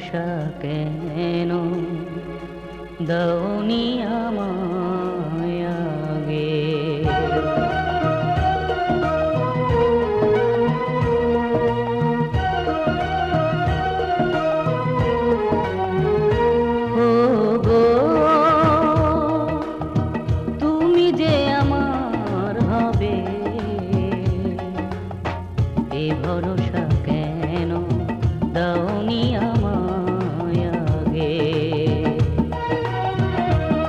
ভরসা কেন দাওনি আমায় আগে। ও গো তুমি যে আমার হবে এ ভরসা কেন দাওনি আমায় আগে।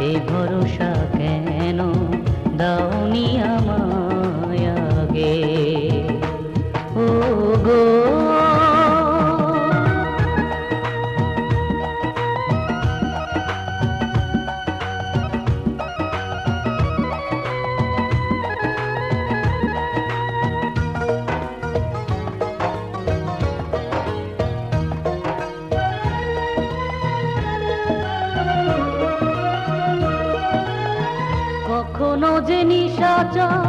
এ ভরসা কেন দাওনি আমায় আগে। ও গো কখনো যে নিশাচর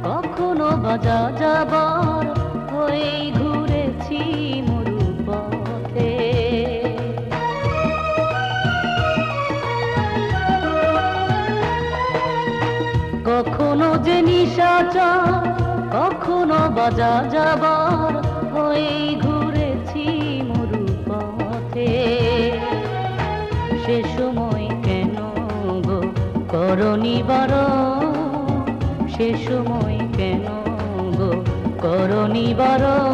কখনো বাজা যাবার হয়েই ঘুরেছি মরু পথে। কখনো যে নিশাচর কখনো বাজা যাবার হয়েই ঘুরেছি মরু পথে। সে সময় কেন গো করনি বারণ, সে সময় কেন গো করনি বারণ,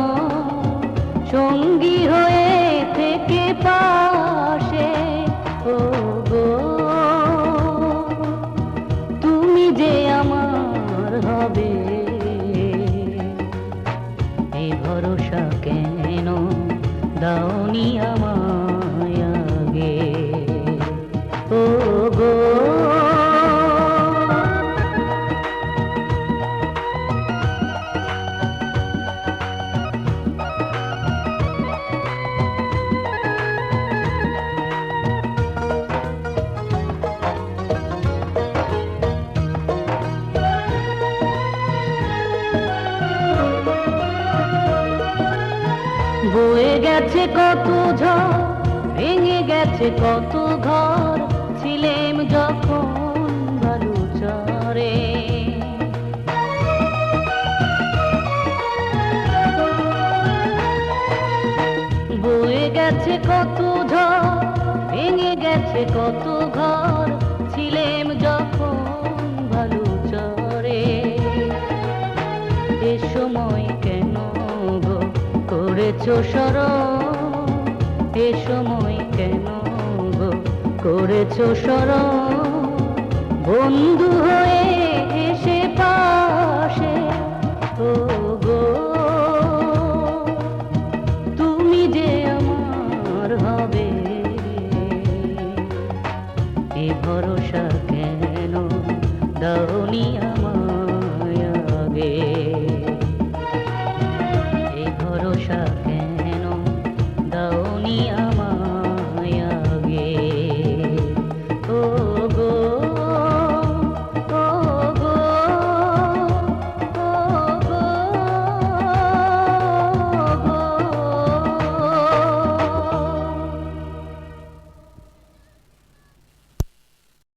সঙ্গী হয়ে থেকে পাশে। ও গো তুমি যে আমার হবে এই ভরসা কেন দাওনি আমায় আগে। ও গো বয়ে গেছে কত ঝড় ভেঙে গেছে কত ঘর ছিলেম যখন বালুচরে। বয়ে গেছে কত ঝড় ভেঙে গেছে কত ঘর ছিলেম যখন বালুচরে। এ সময় কেন গো করেছো স্মরণ, এ সময় কেন গো করেছো স্মরণ, বন্ধু হয়ে এসে পাশে। ও গো তুমি যে আমার হবে এ ভরসা কেন দাওনি আমায়।